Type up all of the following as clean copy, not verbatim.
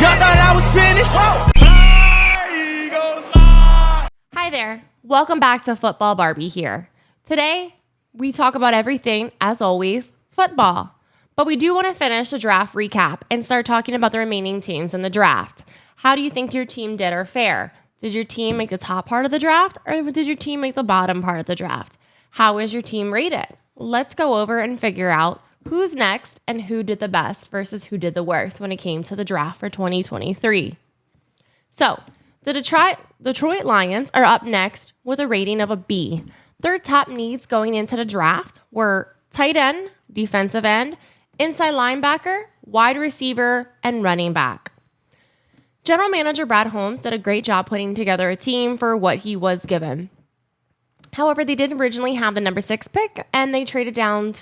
Y'all thought I was finished? Hi there. Welcome back to Football Barbie here. Today, we talk about everything, as always, football. But we do want to finish the draft recap and start talking about the remaining teams in the draft. How do you think your team did or fare? Did your team make the top part of the draft or did your team make the bottom part of the draft? How is your team rated? Let's go over and figure out who's next and who did the best versus who did the worst when it came to the draft for 2023. So, the Detroit Lions are up next with a rating of a B. Their top needs going into the draft were tight end, defensive end, inside linebacker, wide receiver, and running back. General Manager Brad Holmes did a great job putting together a team for what he was given. However, they did originally have the number 6 pick, and they traded down.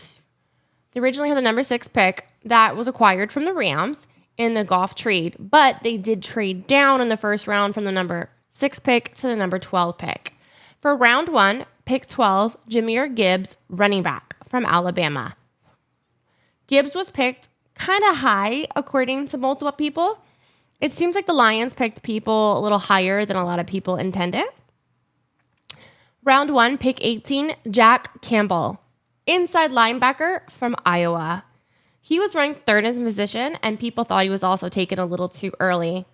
They originally had the number 6 pick that was acquired from the Rams in the Goff trade, but they did trade down in the first round from the number 6 pick to the number 12 pick. For round 1, pick 12, Jahmyr Gibbs, running back from Alabama. Gibbs was picked kind of high according to multiple people. It seems like the Lions picked people a little higher than a lot of people intended. Round 1, pick 18, Jack Campbell, inside linebacker from Iowa. He was ranked third in his position, and people thought he was also taken a little too early.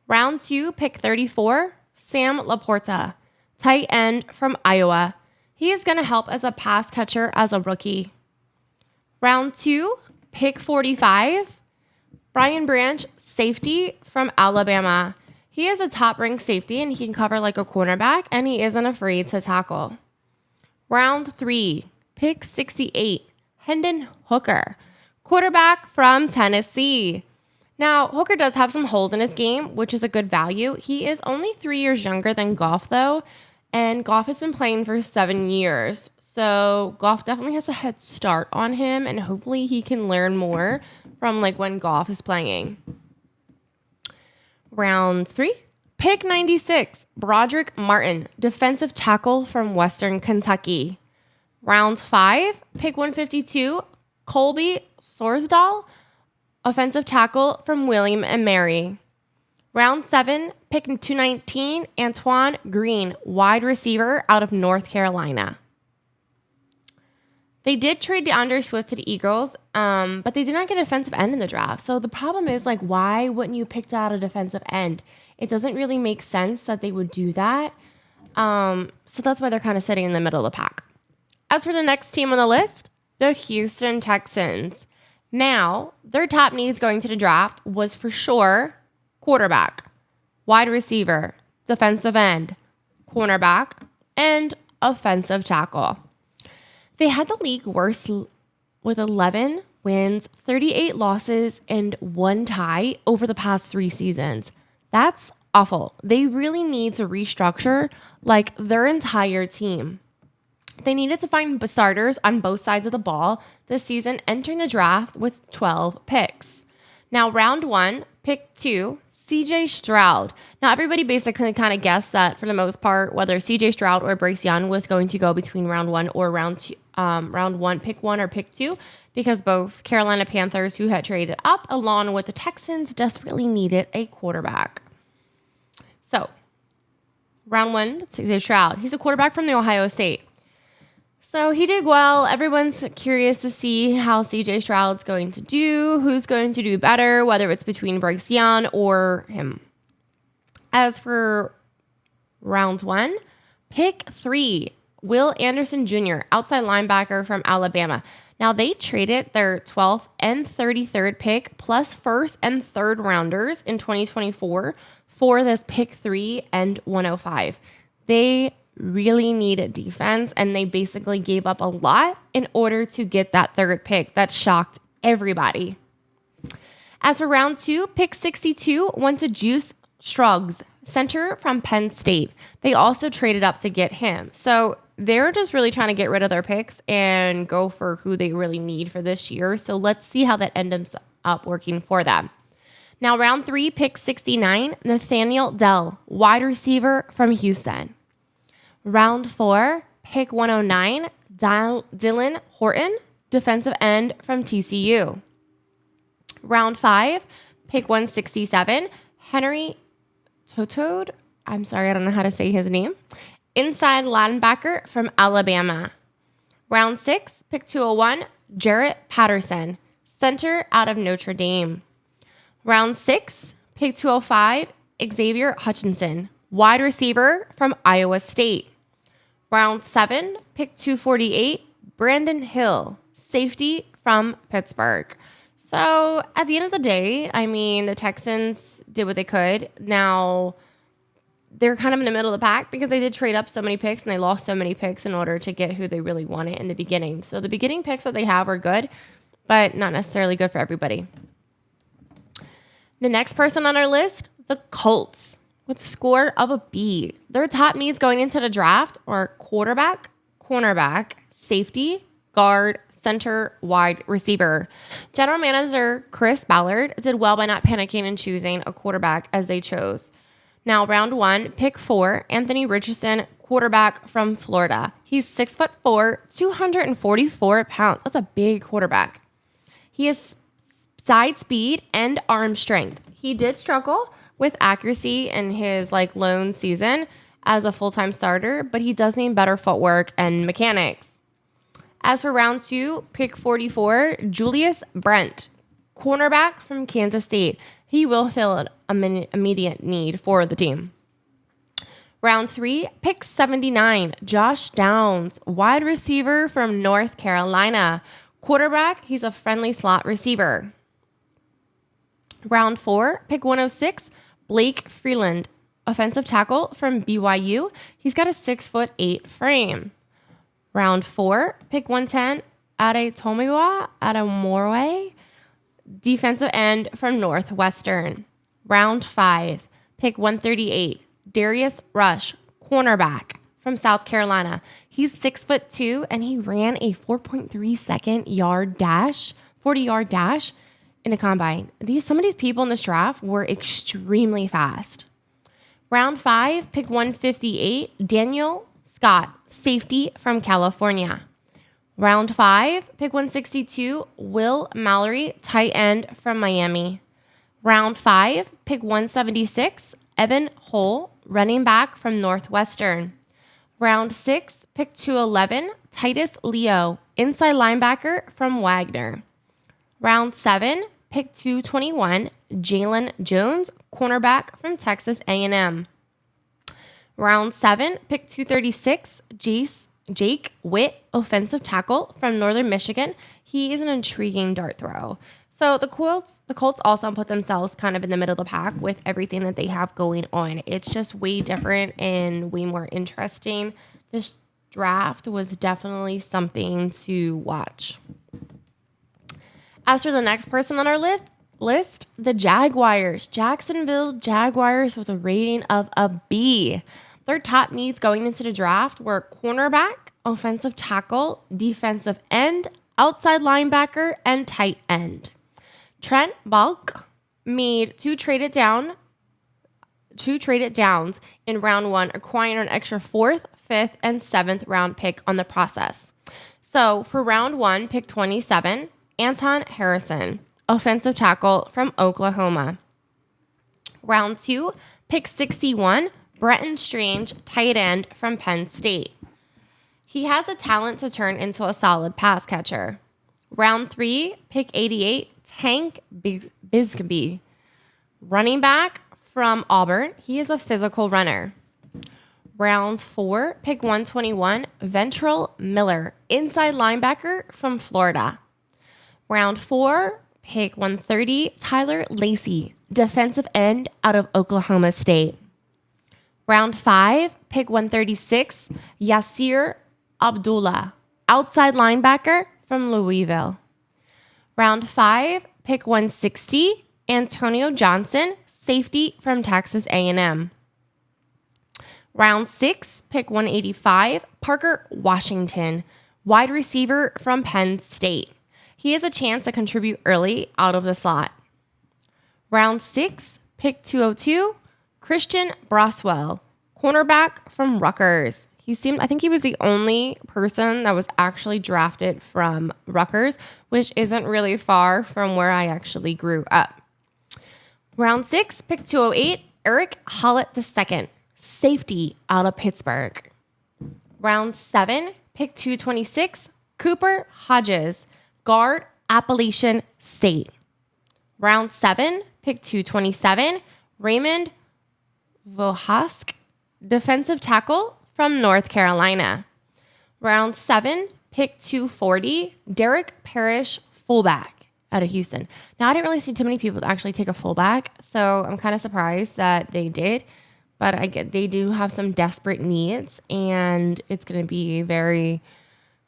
Round 2, pick 34, Sam Laporta, tight end from Iowa. He is going to help as a pass catcher as a rookie. Round 2, pick 45, Brian Branch, safety from Alabama. He is a top-ranked safety, and he can cover like a cornerback, and he isn't afraid to tackle. Round 3, pick 68, Hendon Hooker, quarterback from Tennessee. Now, Hooker does have some holes in his game, which is a good value. He is only 3 years younger than Goff, though, and Goff has been playing for 7 years. So Goff definitely has a head start on him, and hopefully he can learn more from like when Goff is playing. Round 3, pick 96, Broderick Martin, defensive tackle from Western Kentucky. Round 5, pick 152, Colby Sorsdahl, offensive tackle from William and Mary. Round 7, pick 219, Antoine Green, wide receiver out of North Carolina. They did trade DeAndre Swift to the Eagles, but they did not get a defensive end in the draft. So the problem is, like, why wouldn't you pick out a defensive end? It doesn't really make sense that they would do that. So that's why they're kind of sitting in the middle of the pack. As for the next team on the list, the Houston Texans. Now, their top needs going to the draft was for sure quarterback, wide receiver, defensive end, cornerback, and offensive tackle. They had the league worst with 11 wins, 38 losses, and 1 tie over the past 3 seasons. That's awful. They really need to restructure like their entire team. They needed to find starters on both sides of the ball this season, entering the draft with 12 picks. Now, round 1, pick 2, CJ Stroud. Now, everybody basically kind of guessed that for the most part, whether CJ Stroud or Bryce Young was going to go between round 1 or round 2, round 1, pick 1 or pick 2, because both Carolina Panthers, who had traded up, along with the Texans, desperately needed a quarterback. So, round 1, CJ Stroud. He's a quarterback from the Ohio State. So he did well. Everyone's curious to see how CJ Stroud's going to do, who's going to do better, whether it's between Bryce Young or him. As for round 1, pick 3, Will Anderson Jr., outside linebacker from Alabama. Now, they traded their 12th and 33rd pick plus first and third rounders in 2024 for this pick 3 and 105. They really needed defense, and they basically gave up a lot in order to get that third pick. That shocked everybody. As for round 2, pick 62 went to Juice Scruggs, center from Penn State. They also traded up to get him. So they're just really trying to get rid of their picks and go for who they really need for this year. So let's see how that ends up working for them. Now, round 3, pick 69, Nathaniel Dell, wide receiver from Houston. Round 4, pick 109, Dylan Horton, defensive end from TCU. Round 5, pick 167, Henry Totode. I'm sorry, I don't know how to say his name. Inside linebacker from Alabama. Round 6, pick 201, Jarrett Patterson, center out of Notre Dame. Round 6, pick 205, Xavier Hutchinson, wide receiver from Iowa State. Round 7, pick 248, Brandon Hill, safety from Pittsburgh. So at the end of the day, I mean, the Texans did what they could. Now, they're kind of in the middle of the pack because they did trade up so many picks and they lost so many picks in order to get who they really wanted in the beginning. So the beginning picks that they have are good, but not necessarily good for everybody. The next person on our list, the Colts, with a score of a B. Their top needs going into the draft are quarterback, cornerback, safety, guard, center, wide receiver. General manager Chris Ballard did well by not panicking and choosing a quarterback as they chose. Now, round 1, pick 4, Anthony Richardson, quarterback from Florida. He's 6'4", 244 pounds. That's a big quarterback. He has side speed and arm strength. He did struggle with accuracy in his lone season as a full-time starter, but he does need better footwork and mechanics. As for round 2, pick 44, Julius Brent, cornerback from Kansas State. He will fill an immediate need for the team. Round 3, pick 79, Josh Downs, wide receiver from North Carolina. Quarterback, he's a friendly slot receiver. Round 4, pick 106, Blake Freeland, offensive tackle from BYU. He's got a 6'8" frame. Round 4, pick 110, Adetomiwa Adamorwe, defensive end from Northwestern. Round 5, pick 138, Darius Rush, cornerback from South Carolina. He's 6'2", and he ran a 4.3 second 40-yard dash in a combine. Some of these people in this draft were extremely fast. Round 5, pick 158, Daniel Scott, safety from California. Round 5, pick 162, Will Mallory, tight end from Miami. Round 5, pick 176, Evan Hull, running back from Northwestern. Round 6, pick 211, Titus Leo, inside linebacker from Wagner. Round 7, pick 221, Jalen Jones, cornerback from Texas A&M. Round 7, pick 236, Jake Witt, offensive tackle from Northern Michigan. He is an intriguing dart throw. So the Colts also put themselves kind of in the middle of the pack with everything that they have going on. It's just way different and way more interesting. This draft was definitely something to watch. As for the next person on our list, the Jaguars. Jacksonville Jaguars with a rating of a B. Their top needs going into the draft were cornerback, offensive tackle, defensive end, outside linebacker, and tight end. Trent Balk made two traded downs in round 1, acquiring an extra 4th, 5th, and 7th round pick on the process. So for round 1, pick 27, Anton Harrison, offensive tackle from Oklahoma. Round 2, pick 61, Bretton Strange, tight end from Penn State. He has the talent to turn into a solid pass catcher. Round 3, pick 88, Tank Bigsby, running back from Auburn. He is a physical runner. Round 4, pick 121, Ventrell Miller, inside linebacker from Florida. Round 4, pick 130, Tyler Lacey, defensive end out of Oklahoma State. Round 5, pick 136, Yasir Abdullah, outside linebacker from Louisville. Round 5, pick 160, Antonio Johnson, safety from Texas A&M. Round 6, pick 185, Parker Washington, wide receiver from Penn State. He has a chance to contribute early out of the slot. Round 6, pick 202, Christian Broswell, cornerback from Rutgers. I think he was the only person that was actually drafted from Rutgers, which isn't really far from where I actually grew up. Round 6, pick 208, Eric Hollett II, safety out of Pittsburgh. Round 7, pick 226, Cooper Hodges, guard, Appalachian State. Round 7, pick 227, Raymond Vohask, defensive tackle from North Carolina. Round 7, pick 240, Derek Parrish, fullback out of Houston. Now, I didn't really see too many people actually take a fullback, so I'm kind of surprised that they did. But I get they do have some desperate needs, and it's going to be very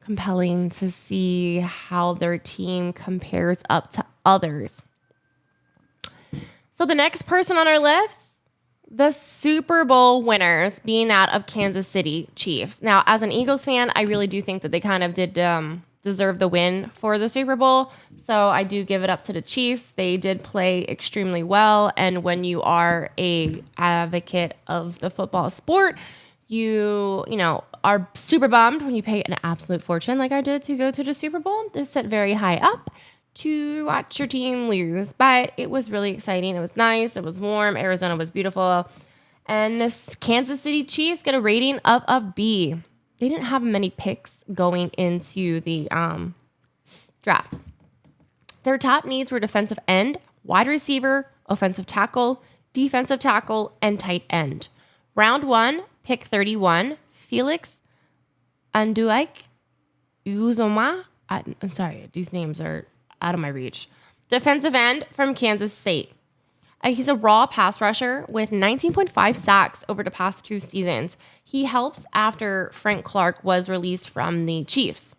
compelling to see how their team compares up to others. So the next person on our list, the Super Bowl winners being out of Kansas City Chiefs. Now, as an Eagles fan, I really do think that they kind of did deserve the win for the Super Bowl. So I do give it up to the Chiefs. They did play extremely well. And when you are a advocate of the football sport, you are super bummed when you pay an absolute fortune like I did to go to the Super Bowl. They sit very high up to watch your team lose, but it was really exciting. It was nice. It was warm. Arizona was beautiful. And this Kansas City Chiefs get a rating of a B. They didn't have many picks going into the draft. Their top needs were defensive end, wide receiver, offensive tackle, defensive tackle, and tight end. Round 1, pick 31, Felix Anduike Uzoma. I'm sorry, these names are out of my reach. Defensive end from Kansas State. He's a raw pass rusher with 19.5 sacks over the past 2 seasons. He helps after Frank Clark was released from the Chiefs.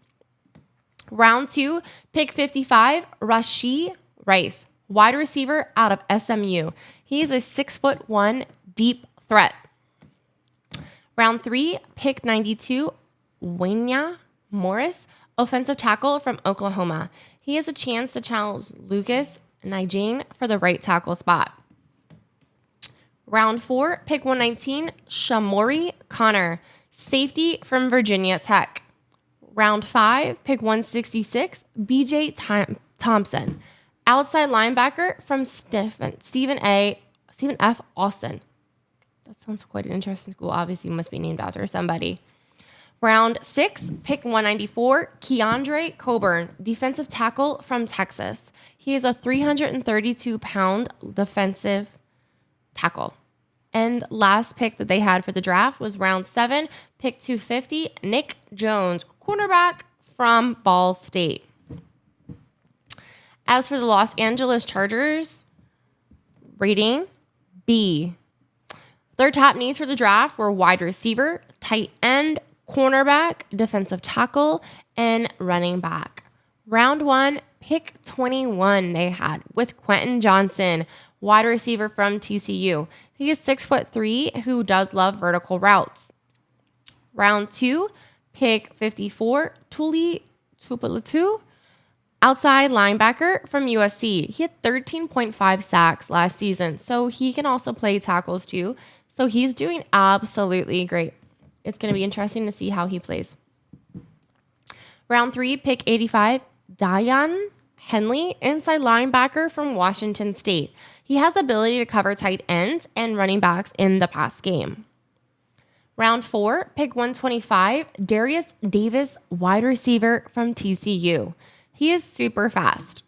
Round 2, pick 55, Rashee Rice, wide receiver out of SMU. He is a 6'1" deep threat. Round 3, pick 92, Wanya Morris, offensive tackle from Oklahoma. He has a chance to challenge Lucas Nijane for the right tackle spot. Round 4, pick 119, Shamori Connor, safety from Virginia Tech. Round 5, pick 166, BJ Thompson, outside linebacker from Stephen F. Austin. That sounds quite an interesting school. Obviously, must be named after somebody. Round 6, pick 194, Keandre Coburn, defensive tackle from Texas. He is a 332-pound defensive tackle. And last pick that they had for the draft was round 7, pick 250, Nick Jones, cornerback from Ball State. As for the Los Angeles Chargers, rating B. Their top needs for the draft were wide receiver, tight end, cornerback, defensive tackle, and running back. Round 1, pick 21 they had with Quentin Johnson, wide receiver from TCU. He is 6'3", who does love vertical routes. Round 2, pick 54, Tuli Tupulatu, outside linebacker from USC. He had 13.5 sacks last season, so he can also play tackles too. So he's doing absolutely great. It's going to be interesting to see how he plays. Round 3, pick 85, Dayan Henley, inside linebacker from Washington State. He has the ability to cover tight ends and running backs in the pass game. Round 4, pick 125, Darius Davis, wide receiver from TCU. He is super fast.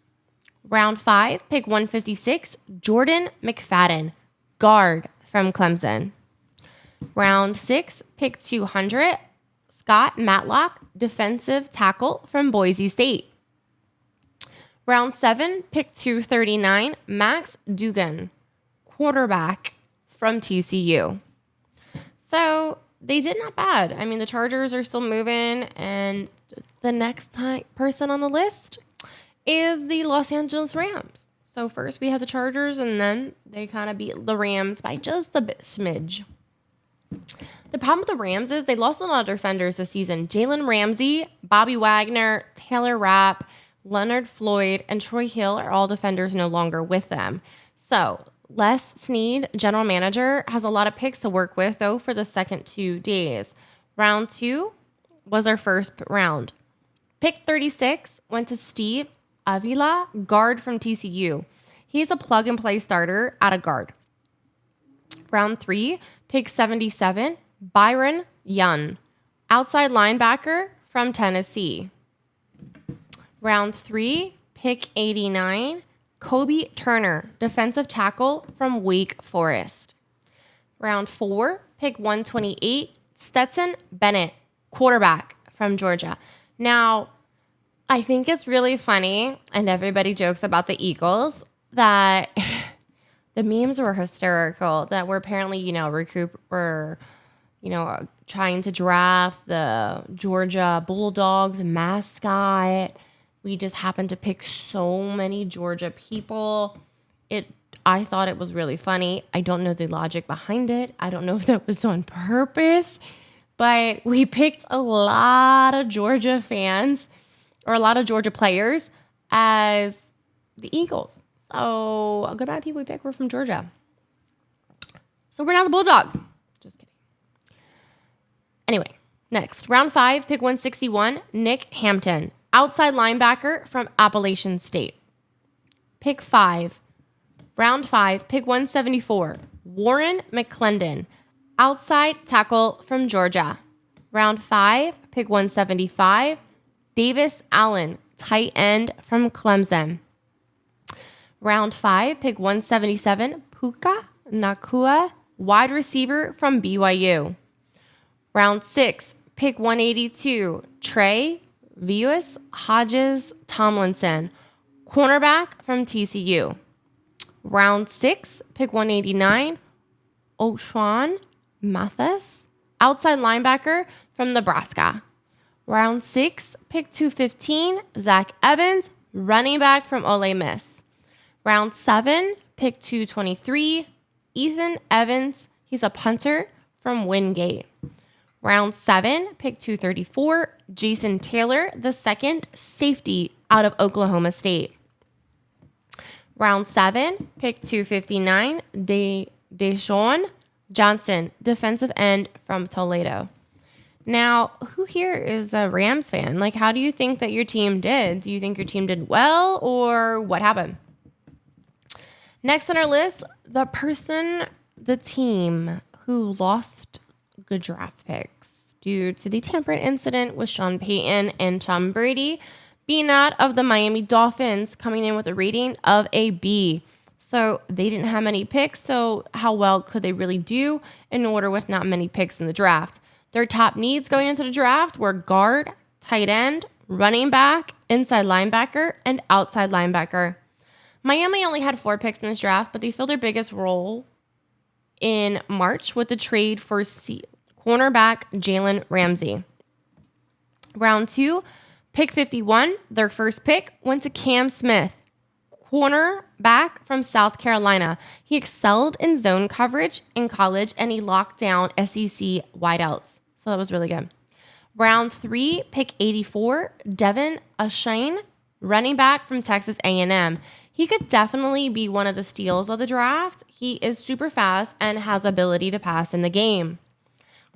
Round 5, pick 156, Jordan McFadden, guard from Clemson. Round 6, pick 200, Scott Matlock, defensive tackle from Boise State. Round 7, pick 239, Max Dugan, quarterback from TCU. So they did not bad. I mean, the Chargers are still moving, and the next person on the list is the Los Angeles Rams. So first we have the Chargers, and then they kind of beat the Rams by just a bit smidge. The problem with the Rams is they lost a lot of defenders this season. Jalen Ramsey, Bobby Wagner, Taylor Rapp, Leonard Floyd, and Troy Hill are all defenders no longer with them. So Les Snead, general manager, has a lot of picks to work with, though, for the second 2 days. Round 2 was our first round. Pick 36 went to Steve Avila, guard from TCU. He's a plug-and-play starter at a guard. Round 3, pick 77, Byron Young, outside linebacker from Tennessee. Round 3, pick 89, Kobe Turner, defensive tackle from Wake Forest. Round 4, pick 128, Stetson Bennett, quarterback from Georgia. Now, I think it's really funny, and everybody jokes about the Eagles, that the memes were hysterical, that we're apparently, trying to draft the Georgia Bulldogs mascot. We just happened to pick so many Georgia people. I thought it was really funny. I don't know the logic behind it. I don't know if that was on purpose, but we picked a lot of Georgia fans or a lot of Georgia players as the Eagles. So a good amount of people we picked were from Georgia. So we're now the Bulldogs. Just kidding. Anyway, next. Round 5, pick 161, Nick Hampton, outside linebacker from Appalachian State. Pick 5. Round 5, pick 174, Warren McClendon, outside tackle from Georgia. Round 5, pick 175, Davis Allen, tight end from Clemson. Round 5, pick 177, Puka Nakua, wide receiver from BYU. Round 6, pick 182, Trey Vius Hodges Tomlinson, cornerback from TCU. Round 6, pick 189, Oshwan Mathis, outside linebacker from Nebraska. Round 6, pick 215, Zach Evans, running back from Ole Miss. Round 7, pick 223, Ethan Evans, he's a punter from Wingate. Round 7, pick 234, Jason Taylor, the second safety out of Oklahoma State. Round 7, pick 259, Deshaun Johnson, defensive end from Toledo. Now, who here is a Rams fan? Like, how do you think that your team did? Do you think your team did well, or what happened? Next on our list, the team who lost good draft picks due to the tampering incident with Sean Payton and Tom Brady, being out of the Miami Dolphins, coming in with a rating of a B. So they didn't have many picks, so how well could they really do in order with not many picks in the draft? Their top needs going into the draft were guard, tight end, running back, inside linebacker, and outside linebacker. Miami only had 4 picks in this draft, but they filled their biggest role in March with the trade for cornerback Jalen Ramsey. Round 2, pick 51, their first pick, went to Cam Smith, cornerback from South Carolina. He excelled in zone coverage in college, and he locked down SEC wideouts. So that was really good. Round 3, pick 84, Devin Achane, running back from Texas A&M. He could definitely be one of the steals of the draft. He is super fast and has ability to pass in the game.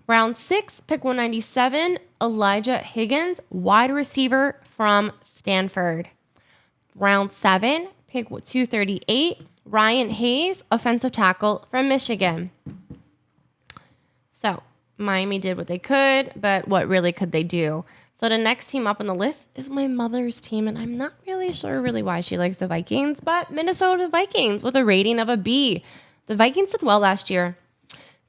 Round 6, pick 197, Elijah Higgins, wide receiver from Stanford. Round 7, pick 238, Ryan Hayes, offensive tackle from Michigan. So Miami did what they could, but what really could they do? So the next team up on the list is my mother's team, and I'm not really sure why she likes the Vikings, but Minnesota Vikings with a rating of a B. The Vikings did well last year.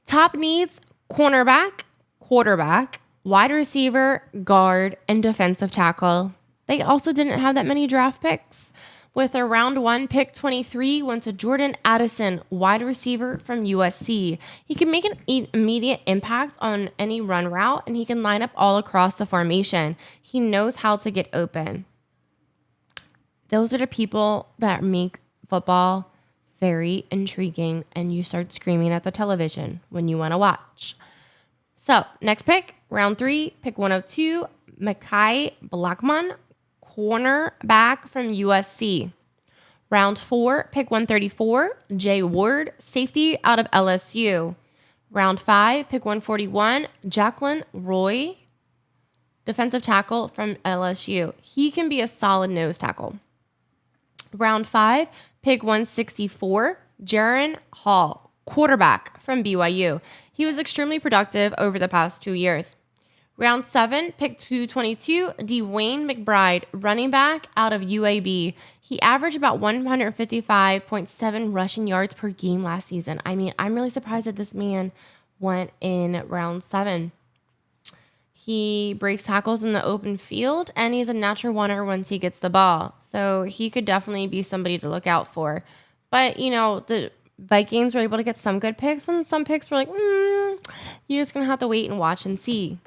Top needs, cornerback, quarterback, wide receiver, guard, and defensive tackle. They also didn't have that many draft picks. With a round 1 pick 23 went to Jordan Addison, wide receiver from USC. He can make an immediate impact on any run route, and he can line up all across the formation. He knows how to get open. Those are the people that make football very intriguing, and you start screaming at the television when you want to watch. So next pick, round 3, pick 102, Mekhi Blackmon, cornerback from USC. Round 4, pick 134, Jay Ward, safety out of LSU. Round 5, pick 141, Jacqueline Roy, defensive tackle from LSU. He can be a solid nose tackle. Round 5, pick 164, Jaron Hall, quarterback from BYU. He was extremely productive over the past 2 years. Round 7, pick 222, Dwayne McBride, running back out of UAB. He averaged about 155.7 rushing yards per game last season. I mean, I'm really surprised that this man went in round 7. He breaks tackles in the open field, and he's a natural runner once he gets the ball. So he could definitely be somebody to look out for. But, the Vikings were able to get some good picks, and some picks were like, you're just going to have to wait and watch and see.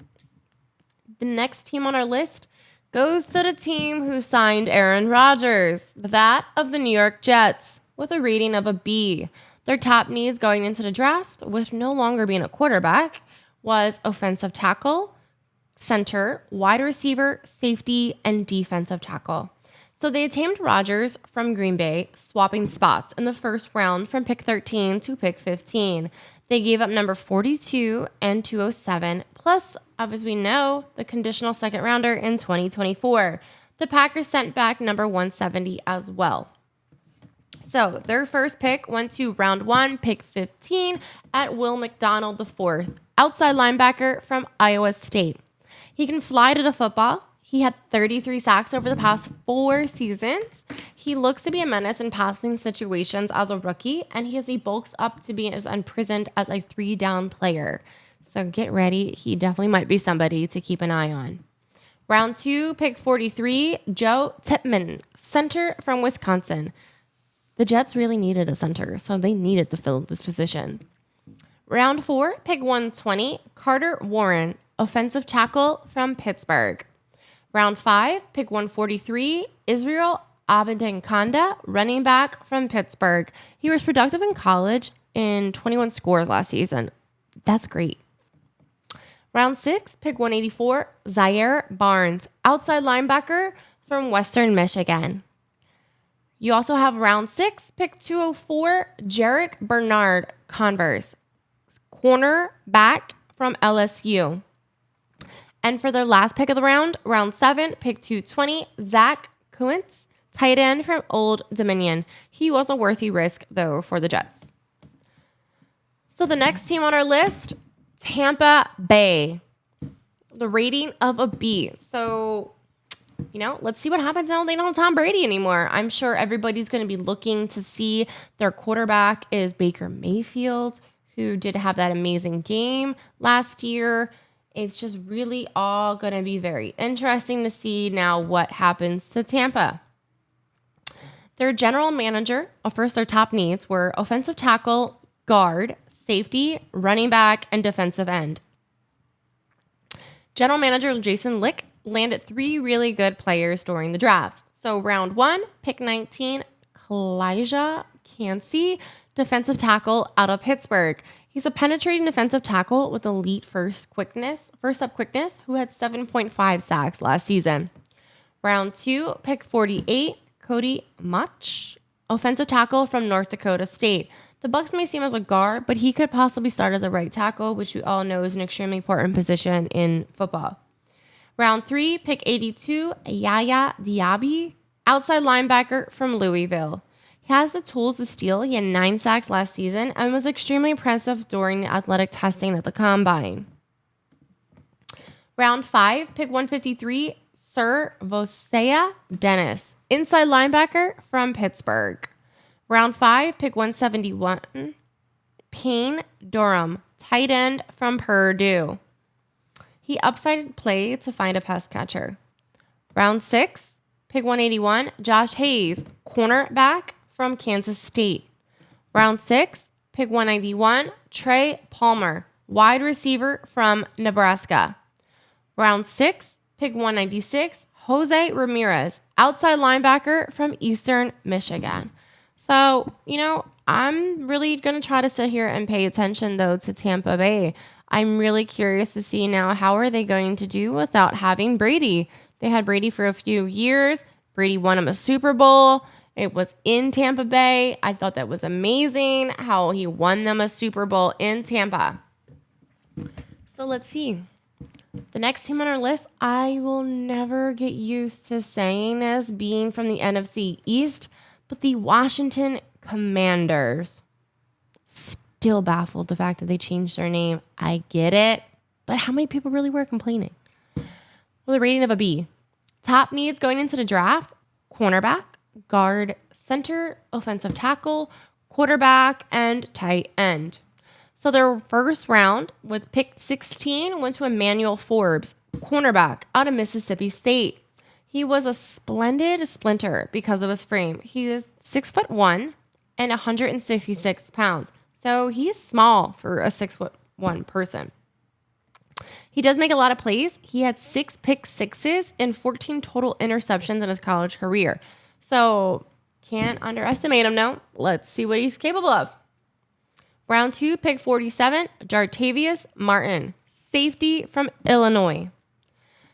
The next team on our list goes to the team who signed Aaron Rodgers, that of the New York Jets, with a rating of a B. Their top needs going into the draft, with no longer being a quarterback, was offensive tackle, center, wide receiver, safety, and defensive tackle. So they attained Rodgers from Green Bay, swapping spots in the first round from pick 13 to pick 15. They gave up number 42 and 207, plus, as we know, the conditional second rounder in 2024. The Packers sent back number 170 as well. So their first pick went to round 1, pick 15 at Will McDonald IV, outside linebacker from Iowa State. He can fly to the football. He had 33 sacks over the past 4 seasons. He looks to be a menace in passing situations as a rookie, and he bulks up to be as imprisoned as a 3-down player. So get ready. He definitely might be somebody to keep an eye on. Round 2, pick 43, Joe Tippmann, center from Wisconsin. The Jets really needed a center, so they needed to fill this position. Round 4, pick 120, Carter Warren, offensive tackle from Pittsburgh. Round 5, pick 143, Israel Abanikanda, running back from Pittsburgh. He was productive in college in 21 scores last season. That's great. Round 6, pick 184, Zaire Barnes, outside linebacker from Western Michigan. You also have round 6, pick 204, Jarek Bernard, Converse, cornerback from LSU. And for their last pick of the round, round 7, pick 220, Zach Kuntz, tight end from Old Dominion. He was a worthy risk, though, for the Jets. So the next team on our list, Tampa Bay. The rating of a B. So, let's see what happens now they don't have Tom Brady anymore. I'm sure everybody's going to be looking to see their quarterback is Baker Mayfield, who did have that amazing game last year. It's just really all going to be very interesting to see now what happens to Tampa. Their general manager, first their top needs were offensive tackle, guard, safety, running back, and defensive end. General manager Jason Lick landed 3 really good players during the draft. So round 1, pick 19, Kalijah Cansey, defensive tackle out of Pittsburgh. He's a penetrating defensive tackle with elite first up quickness, who had 7.5 sacks last season. Round 2, pick 48, Cody Mauch, offensive tackle from North Dakota State. The Bucs may seem as a guard, but he could possibly start as a right tackle, which we all know is an extremely important position in football. Round 3, pick 82, Yaya Diaby, outside linebacker from Louisville. He has the tools to steal. He had 9 sacks last season and was extremely impressive during the athletic testing at the combine. Round 5, pick 153, Sir Vosea Dennis, inside linebacker from Pittsburgh. Round 5, pick 171, Payne Durham, tight end from Purdue. He upsided play to find a pass catcher. Round 6, pick 181, Josh Hayes, cornerback from Kansas State. Round 6, pick 191, Trey Palmer, wide receiver from Nebraska. Round 6, pick 196, Jose Ramirez, outside linebacker from Eastern Michigan. So, I'm really going to try to sit here and pay attention, though, to Tampa Bay. I'm really curious to see now how are they going to do without having Brady. They had Brady for a few years. Brady won him a Super Bowl. It was in Tampa Bay. I thought that was amazing how he won them a Super Bowl in Tampa. So let's see. The next team on our list, I will never get used to saying as being from the NFC East, But the Washington Commanders, still baffled the fact that they changed their name. I get it, but how many people really were complaining? Well, the rating of a B. Top needs going into the draft: cornerback, guard, center, offensive tackle, quarterback, and tight end. So their first round with pick 16 went to Emmanuel Forbes, cornerback out of Mississippi State. He was a splendid splinter because of his frame. He is 6'1" and 166 pounds. So he's small for a 6'1" person. He does make a lot of plays. He had 6 pick sixes and 14 total interceptions in his college career. So can't underestimate him, no. Let's see what he's capable of. Round 2, pick 47, Jartavius Martin, safety from Illinois.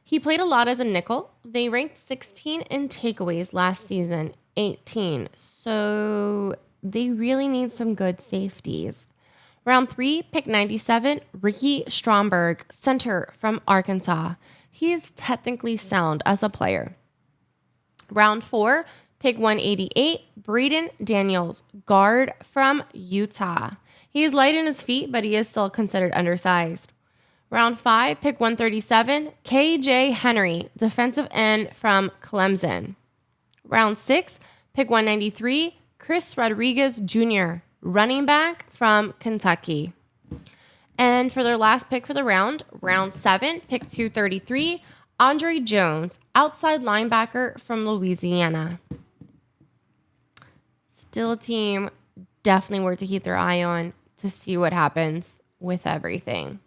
He played a lot as a nickel. They ranked 16 in takeaways last season, 18. So they really need some good safeties. Round 3, pick 97, Ricky Stromberg, center from Arkansas. He is technically sound as a player. Round 4, pick 188, Braden Daniels, guard from Utah. He is light in his feet, but he is still considered undersized. Round 5, pick 137, KJ Henry, defensive end from Clemson. Round 6, pick 193, Chris Rodriguez Jr., running back from Kentucky. And for their last pick for the round 7, pick 233, Andre Jones, outside linebacker from Louisiana. Still a team definitely worth to keep their eye on to see what happens with everything.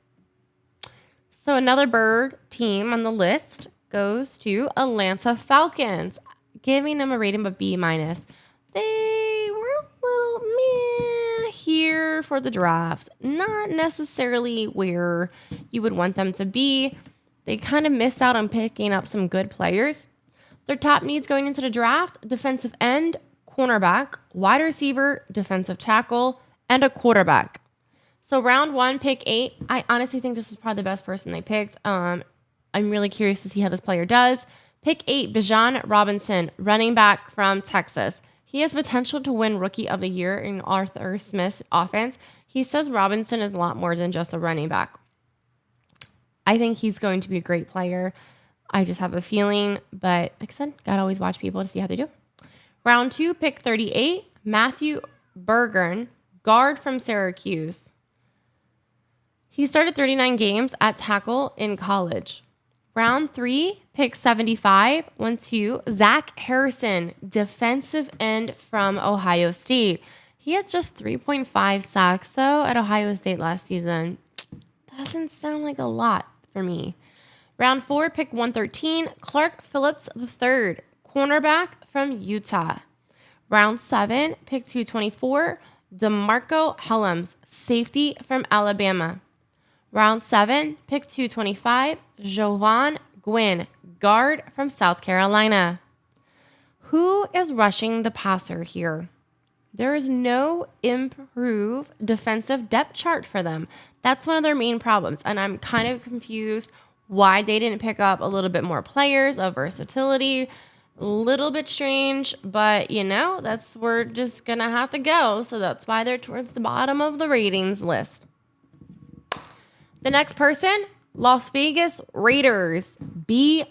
So another bird team on the list goes to Atlanta Falcons, giving them a rating of B-. They were a little meh here for the draft. Not necessarily where you would want them to be. They kind of missed out on picking up some good players. Their top needs going into the draft: defensive end, cornerback, wide receiver, defensive tackle, and a quarterback. So round 1, pick 8. I honestly think this is probably the best person they picked. I'm really curious to see how this player does. Pick 8, Bijan Robinson, running back from Texas. He has potential to win Rookie of the Year in Arthur Smith's offense. He says Robinson is a lot more than just a running back. I think he's going to be a great player. I just have a feeling, but like I said, gotta always watch people to see how they do. Round 2, pick 38, Matthew Bergeron, guard from Syracuse. He started 39 games at tackle in college. Round 3, pick 75, went to Zach Harrison, defensive end from Ohio State. He had just 3.5 sacks, though, at Ohio State last season. Doesn't sound like a lot for me. Round 4, pick 113, Clark Phillips III, cornerback from Utah. Round 7, pick 224, DeMarco Hellams, safety from Alabama. Round 7, pick 225, Jovan Gwynn, guard from South Carolina. Who is rushing the passer here? There is no improved defensive depth chart for them. That's one of their main problems, and I'm kind of confused why they didn't pick up a little bit more players of versatility. A little bit strange, but that's where we're just going to have to go. So that's why they're towards the bottom of the ratings list. The next person, Las Vegas Raiders, B-.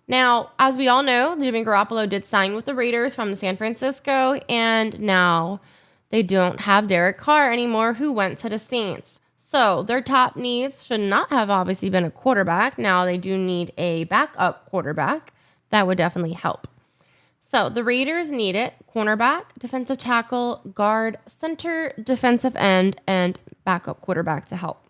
Now, as we all know, Jimmy Garoppolo did sign with the Raiders from San Francisco, and now they don't have Derek Carr anymore, who went to the Saints. So their top needs should not have obviously been a quarterback. Now they do need a backup quarterback. That would definitely help. So the Raiders needed cornerback, defensive tackle, guard, center, defensive end, and backup quarterback to help.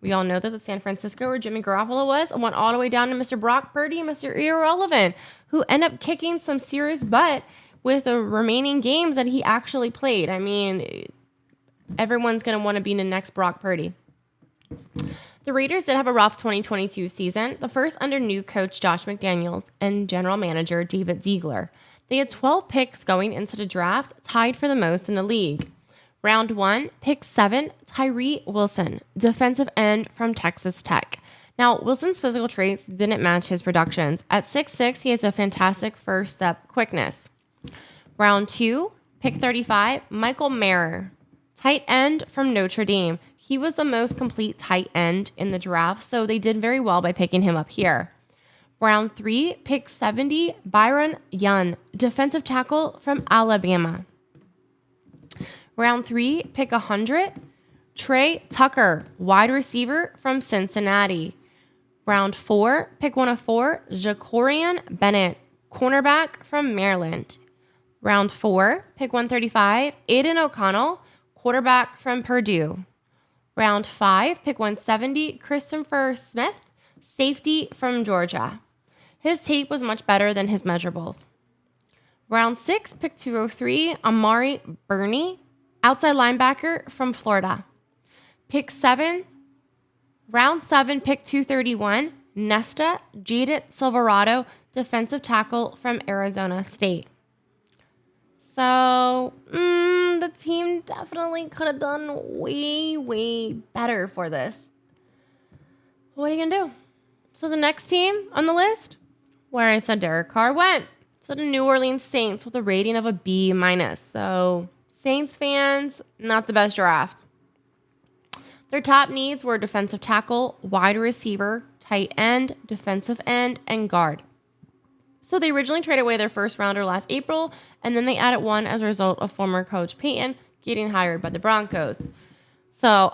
We all know that the San Francisco, where Jimmy Garoppolo was, went all the way down to Mr. Brock Purdy, Mr. Irrelevant, who ended up kicking some serious butt with the remaining games that he actually played. I mean, everyone's going to want to be the next Brock Purdy. The Raiders did have a rough 2022 season, the first under new coach Josh McDaniels and general manager David Ziegler. They had 12 picks going into the draft, tied for the most in the league. Round 1, pick 7, Tyree Wilson, defensive end from Texas Tech. Now, Wilson's physical traits didn't match his productions. At 6'6", he has a fantastic first step quickness. Round 2, pick 35, Michael Mayer, tight end from Notre Dame. He was the most complete tight end in the draft, so they did very well by picking him up here. Round 3, pick 70, Byron Young, defensive tackle from Alabama. Round 3, pick 100, Trey Tucker, wide receiver from Cincinnati. Round 4, pick 104, Jacorian Bennett, cornerback from Maryland. Round 4, pick 135, Aiden O'Connell, quarterback from Purdue. Round 5, pick 170, Christopher Smith, safety from Georgia. His tape was much better than his measurables. Round 6, pick 203, Amari Burney, outside linebacker from Florida. Round 7, pick 231, Nesta Jadit Silverado, defensive tackle from Arizona State. So, the team definitely could have done way, way better for this. What are you going to do? So the next team on the list, where I said Derek Carr went to the New Orleans Saints with a rating of a B-. So Saints fans, not the best draft. Their top needs were defensive tackle, wide receiver, tight end, defensive end, and guard. So they originally traded away their first rounder last April, and then they added one as a result of former coach Peyton getting hired by the Broncos. So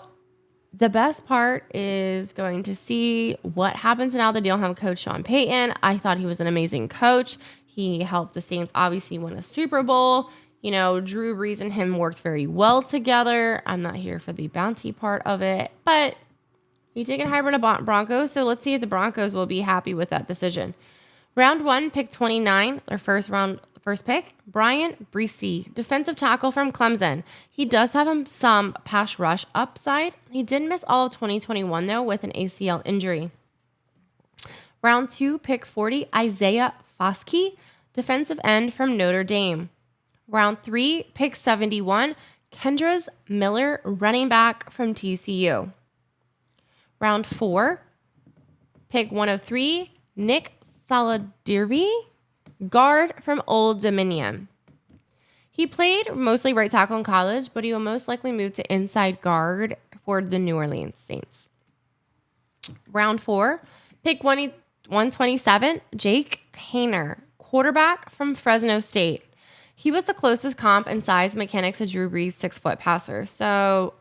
the best part is going to see what happens now that they don't have Coach Sean Payton. I thought he was an amazing coach. He helped the Saints obviously win a Super Bowl. You know, Drew Brees and him worked very well together. I'm not here for the bounty part of it, but he did get hired by the Broncos, so let's see if the Broncos will be happy with that decision. Round 1, pick 29, their first pick, Brian Bresee, defensive tackle from Clemson. He does have some pass rush upside. He did miss all of 2021, though, with an ACL injury. Round 2, pick 40, Isaiah Foskey, defensive end from Notre Dame. Round 3, pick 71, Kendra Miller, running back from TCU. Round 4, pick 103, Nick Saladirvi, guard from Old Dominion. He played mostly right tackle in college, but he will most likely move to inside guard for the New Orleans Saints. Round 4, pick 127, Jake Haener, quarterback from Fresno State. He was the closest comp in size mechanics to Drew Brees' 6-foot passer. So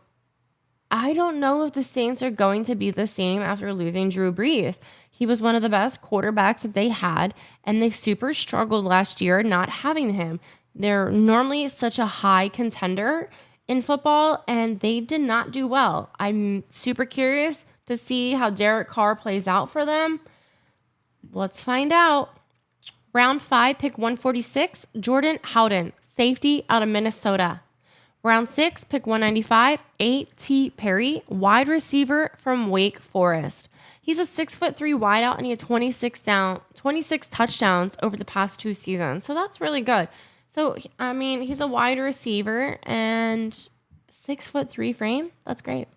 I don't know if the Saints are going to be the same after losing Drew Brees. He was one of the best quarterbacks that they had, and they super struggled last year not having him. They're normally such a high contender in football, and they did not do well. I'm super curious to see how Derek Carr plays out for them. Let's find out. Round 5, pick 146, Jordan Howden, safety out of Minnesota. Round 6, pick 195, A.T. Perry, wide receiver from Wake Forest. He's a 6'3" wideout, and he had 26 touchdowns over the past 2 seasons. So that's really good. So, I mean, he's a wide receiver and 6'3" frame. That's great.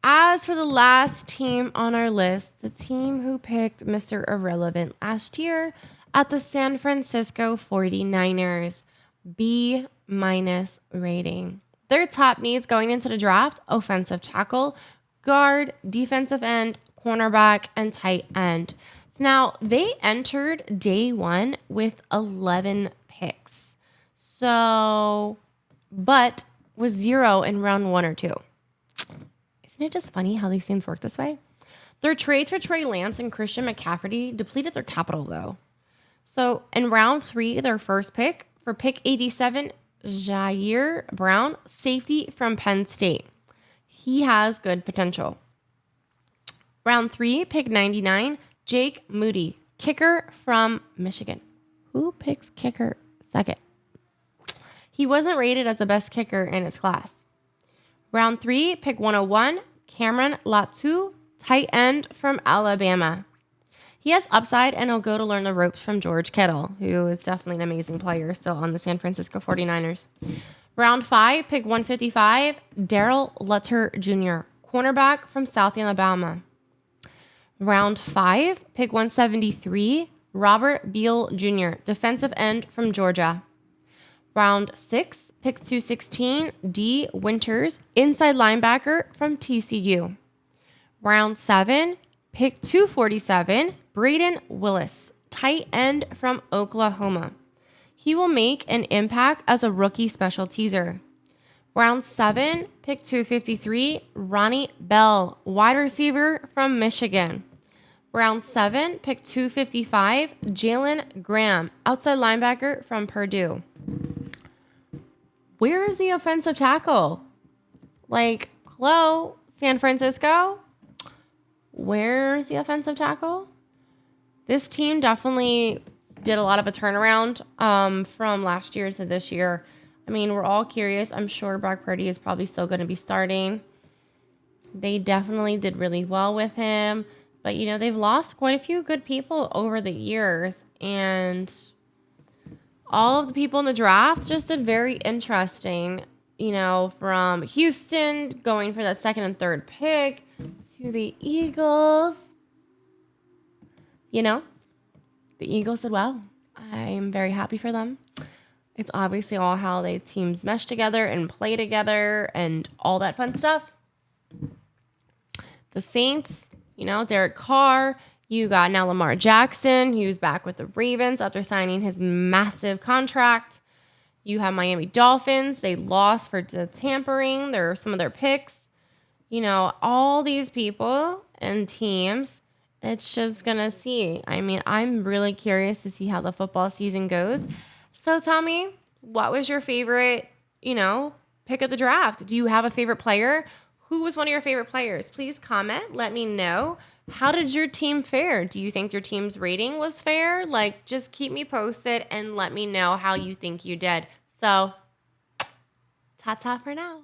As for the last team on our list, the team who picked Mr. Irrelevant last year at the San Francisco 49ers, B- rating. Their top needs going into the draft, offensive tackle, guard, defensive end, cornerback, and tight end. So now they entered day 1 with 11 picks. So, but with 0 in round 1 or 2. Isn't it just funny how these things work this way? Their trades for Trey Lance and Christian McCaffrey depleted their capital, though. So in round 3, their first pick, for pick 87, Jair Brown, safety from Penn State. He has good potential. Round 3, pick 99, Jake Moody, kicker from Michigan. Who picks kicker second? He wasn't rated as the best kicker in his class. Round 3, pick 101, Cameron Latu, tight end from Alabama. He has upside, and he'll go to learn the ropes from George Kittle, who is definitely an amazing player still on the San Francisco 49ers. Round 5, pick 155, Darrell Lutter Jr., cornerback from South Alabama. Round 5, pick 173, Robert Beal Jr., defensive end from Georgia. Round 6, pick 216, D. Winters, inside linebacker from TCU. Round 7, pick 247, Braden Willis, tight end from Oklahoma. He will make an impact as a rookie special teaser. Round 7, pick 253, Ronnie Bell, wide receiver from Michigan. Round 7, pick 255, Jalen Graham, outside linebacker from Purdue. Where is the offensive tackle? Like, hello, San Francisco? Where's the offensive tackle? This team definitely did a lot of a turnaround from last year to this year. I mean, we're all curious. I'm sure Brock Purdy is probably still going to be starting. They definitely did really well with him. But, you know, they've lost quite a few good people over the years. And all of the people in the draft just did very interesting. You know, from Houston going for that second and third pick to the Eagles. You know, the Eagles did well. I'm very happy for them. It's obviously all how the teams mesh together and play together and all that fun stuff. The Saints, you know, Derek Carr. You got now Lamar Jackson. He was back with the Ravens after signing his massive contract. You have Miami Dolphins. They lost for tampering. There are some of their picks. You know, all these people and teams, it's just going to see. I mean, I'm really curious to see how the football season goes. So tell me, what was your favorite, you know, pick of the draft? Do you have a favorite player? Who was one of your favorite players? Please comment. Let me know. How did your team fare? Do you think your team's rating was fair? Like, just keep me posted and let me know how you think you did. So, ta-ta for now.